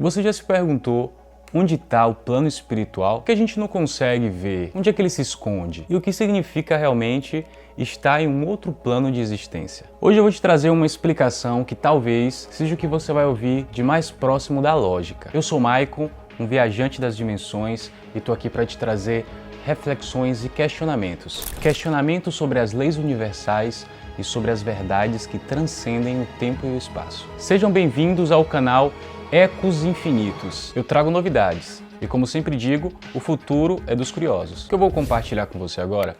Você já se perguntou onde está o plano espiritual que a gente não consegue ver? Onde é que ele se esconde? E o que significa realmente estar em um outro plano de existência? Hoje eu vou te trazer uma explicação que talvez seja o que você vai ouvir de mais próximo da lógica. Eu sou Maicon, um viajante das dimensões, e estou aqui para te trazer reflexões e questionamentos. Questionamentos sobre as leis universais e sobre as verdades que transcendem o tempo e o espaço. Sejam bem-vindos ao canal Ecos Infinitos. Eu trago novidades e, como sempre digo, o futuro é dos curiosos. O que eu vou compartilhar com você agora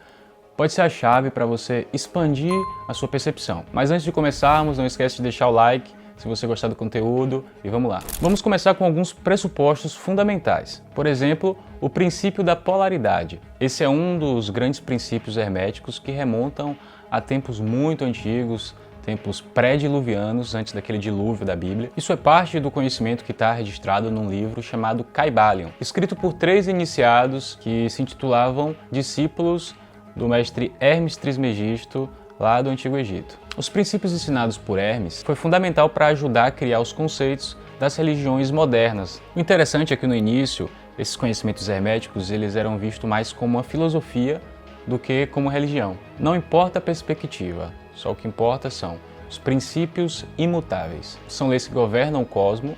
pode ser a chave para você expandir a sua percepção. Mas antes de começarmos, não esquece de deixar o like se você gostar do conteúdo e vamos lá. Vamos começar com alguns pressupostos fundamentais. Por exemplo, o princípio da polaridade. Esse é um dos grandes princípios herméticos que remontam a tempos muito antigos, tempos pré-diluvianos, antes daquele dilúvio da Bíblia. Isso é parte do conhecimento que está registrado num livro chamado Kybalion, escrito por 3 iniciados que se intitulavam discípulos do mestre Hermes Trismegisto, lá do Antigo Egito. Os princípios ensinados por Hermes foi fundamental para ajudar a criar os conceitos das religiões modernas. O interessante é que no início, esses conhecimentos herméticos eles eram vistos mais como uma filosofia do que como religião. Não importa a perspectiva, só o que importa são os princípios imutáveis. São leis que governam o cosmos,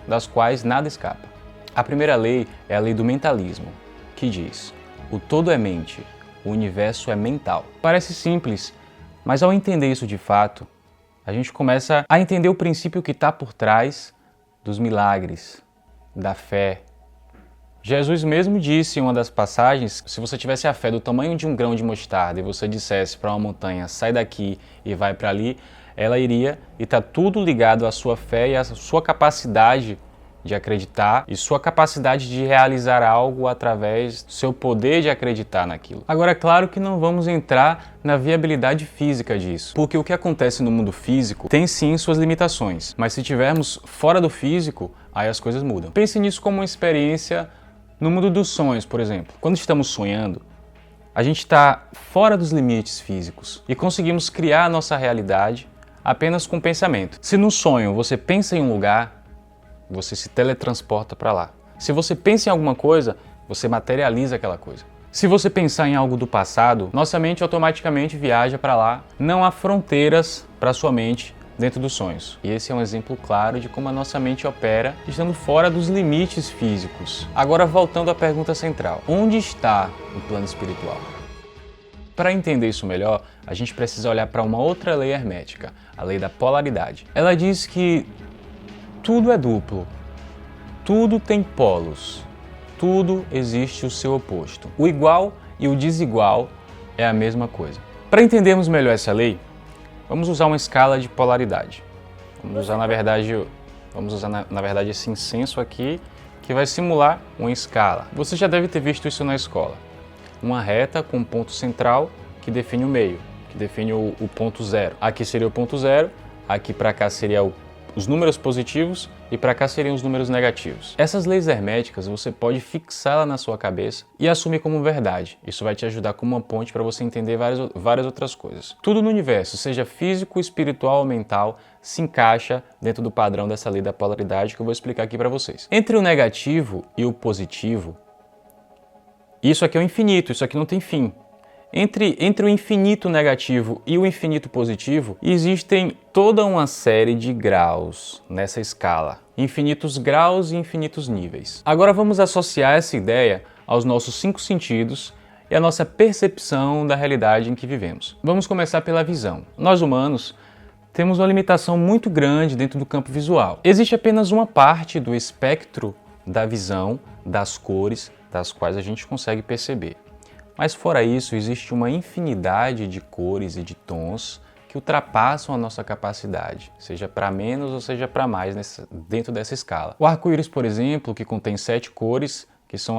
das quais nada escapa. A primeira lei é a lei do mentalismo, que diz: o todo é mente, o universo é mental. Parece simples, mas ao entender isso de fato, a gente começa a entender o princípio que está por trás dos milagres, da fé. Jesus mesmo disse em uma das passagens, se você tivesse a fé do tamanho de um grão de mostarda e você dissesse para uma montanha, sai daqui e vai para ali, ela iria, e está tudo ligado à sua fé e à sua capacidade de acreditar e sua capacidade de realizar algo através do seu poder de acreditar naquilo. Agora, é claro que não vamos entrar na viabilidade física disso, porque o que acontece no mundo físico tem sim suas limitações, mas se estivermos fora do físico, aí as coisas mudam. Pense nisso como uma experiência no mundo dos sonhos, por exemplo. Quando estamos sonhando, a gente está fora dos limites físicos e conseguimos criar a nossa realidade apenas com pensamento. Se no sonho você pensa em um lugar, você se teletransporta para lá. Se você pensa em alguma coisa, você materializa aquela coisa. Se você pensar em algo do passado, nossa mente automaticamente viaja para lá. Não há fronteiras para sua mente dentro dos sonhos. E esse é um exemplo claro de como a nossa mente opera, estando fora dos limites físicos. Agora, voltando à pergunta central: onde está o plano espiritual? Para entender isso melhor, a gente precisa olhar para uma outra lei hermética, a lei da polaridade. Ela diz que tudo é duplo, tudo tem polos, tudo existe o seu oposto. O igual e o desigual é a mesma coisa. Para entendermos melhor essa lei, vamos usar uma escala de polaridade. Vamos usar, na verdade, esse incenso aqui, que vai simular uma escala. Você já deve ter visto isso na escola. Uma reta com um ponto central que define o meio, que define o ponto zero. Aqui seria o ponto zero, aqui para cá seria os números positivos e para cá seriam os números negativos. Essas leis herméticas você pode fixá-la na sua cabeça e assumir como verdade. Isso vai te ajudar como uma ponte para você entender várias outras coisas. Tudo no universo, seja físico, espiritual ou mental, se encaixa dentro do padrão dessa lei da polaridade que eu vou explicar aqui para vocês. Entre o negativo e o positivo, isso aqui é o infinito, isso aqui não tem fim. Entre o infinito negativo e o infinito positivo, existem toda uma série de graus nessa escala. Infinitos graus e infinitos níveis. Agora vamos associar essa ideia aos nossos 5 sentidos e à nossa percepção da realidade em que vivemos. Vamos começar pela visão. Nós humanos temos uma limitação muito grande dentro do campo visual. Existe apenas uma parte do espectro da visão, das cores, das quais a gente consegue perceber. Mas fora isso, existe uma infinidade de cores e de tons que ultrapassam a nossa capacidade, seja para menos ou seja para mais dentro dessa escala. O arco-íris, por exemplo, que contém 7 cores, que são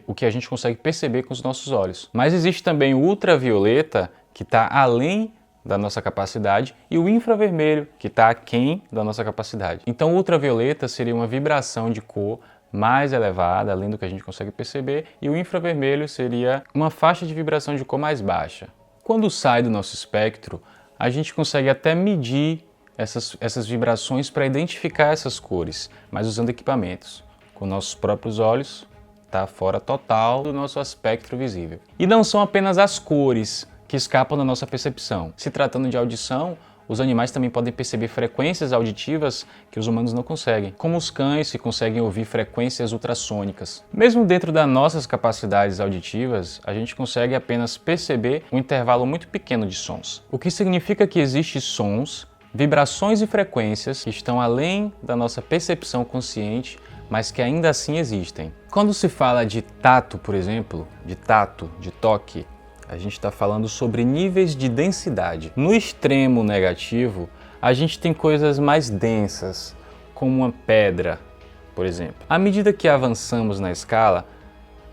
o que a gente consegue perceber com os nossos olhos. Mas existe também o ultravioleta, que está além da nossa capacidade, e o infravermelho, que está aquém da nossa capacidade. Então o ultravioleta seria uma vibração de cor mais elevada, além do que a gente consegue perceber, e o infravermelho seria uma faixa de vibração de cor mais baixa. Quando sai do nosso espectro, a gente consegue até medir essas vibrações para identificar essas cores, mas usando equipamentos. Com nossos próprios olhos, está fora total do nosso espectro visível. E não são apenas as cores que escapam da nossa percepção. Se tratando de audição, os animais também podem perceber frequências auditivas que os humanos não conseguem, como os cães que conseguem ouvir frequências ultrassônicas. Mesmo dentro das nossas capacidades auditivas, a gente consegue apenas perceber um intervalo muito pequeno de sons, o que significa que existem sons, vibrações e frequências que estão além da nossa percepção consciente, mas que ainda assim existem. Quando se fala de tato, por exemplo, de toque, a gente está falando sobre níveis de densidade. No extremo negativo, a gente tem coisas mais densas, como uma pedra, por exemplo. À medida que avançamos na escala,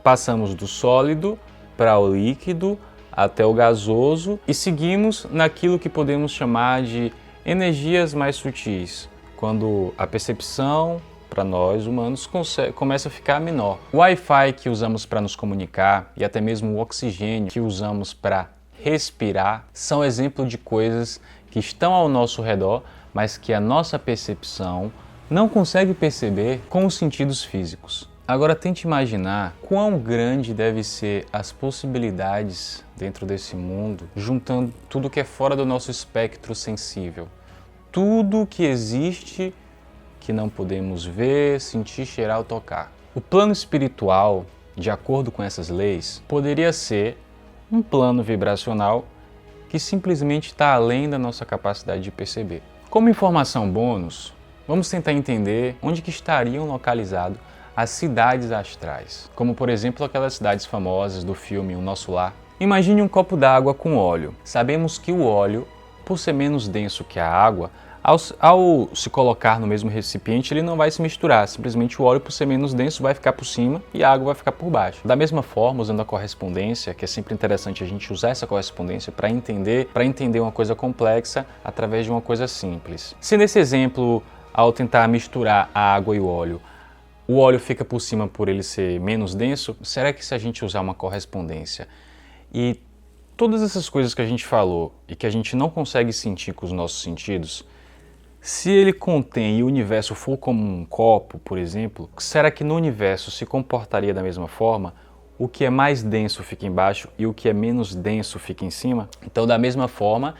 passamos do sólido para o líquido, até o gasoso e seguimos naquilo que podemos chamar de energias mais sutis, quando a percepção para nós humanos começa a ficar menor. O Wi-Fi que usamos para nos comunicar e até mesmo o oxigênio que usamos para respirar são exemplos de coisas que estão ao nosso redor, mas que a nossa percepção não consegue perceber com os sentidos físicos. Agora tente imaginar quão grande deve ser as possibilidades dentro desse mundo, juntando tudo que é fora do nosso espectro sensível. Tudo que existe que não podemos ver, sentir, cheirar ou tocar. O plano espiritual, de acordo com essas leis, poderia ser um plano vibracional que simplesmente está além da nossa capacidade de perceber. Como informação bônus, vamos tentar entender onde que estariam localizadas as cidades astrais, como por exemplo aquelas cidades famosas do filme O Nosso Lar. Imagine um copo d'água com óleo. Sabemos que o óleo, por ser menos denso que a água, ao se colocar no mesmo recipiente, ele não vai se misturar, simplesmente o óleo, por ser menos denso, vai ficar por cima e a água vai ficar por baixo. Da mesma forma, usando a correspondência, que é sempre interessante a gente usar essa correspondência para entender uma coisa complexa através de uma coisa simples. Se nesse exemplo, ao tentar misturar a água e o óleo fica por cima por ele ser menos denso, será que se a gente usar uma correspondência e todas essas coisas que a gente falou e que a gente não consegue sentir com os nossos sentidos, se ele contém e o universo for como um copo, por exemplo, será que no universo se comportaria da mesma forma? O que é mais denso fica embaixo e o que é menos denso fica em cima? Então, da mesma forma,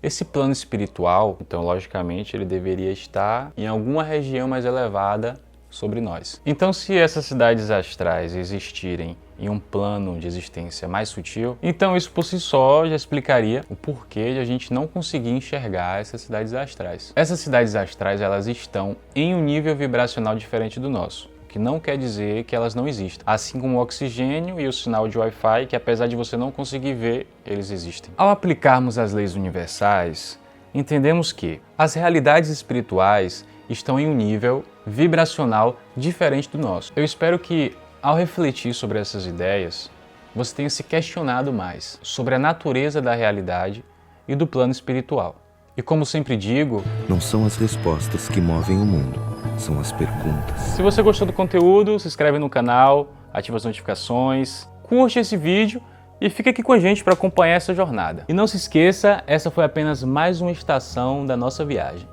esse plano espiritual, então, logicamente, ele deveria estar em alguma região mais elevada sobre nós. Então, se essas cidades astrais existirem em um plano de existência mais sutil, então isso por si só já explicaria o porquê de a gente não conseguir enxergar essas cidades astrais. Essas cidades astrais, elas estão em um nível vibracional diferente do nosso, o que não quer dizer que elas não existem. Assim como o oxigênio e o sinal de Wi-Fi, que apesar de você não conseguir ver, eles existem. Ao aplicarmos as leis universais, entendemos que as realidades espirituais estão em um nível vibracional diferente do nosso. Eu espero que, ao refletir sobre essas ideias, você tenha se questionado mais sobre a natureza da realidade e do plano espiritual. E como sempre digo, não são as respostas que movem o mundo, são as perguntas. Se você gostou do conteúdo, se inscreve no canal, ativa as notificações, curte esse vídeo e fica aqui com a gente para acompanhar essa jornada. E não se esqueça, essa foi apenas mais uma estação da nossa viagem.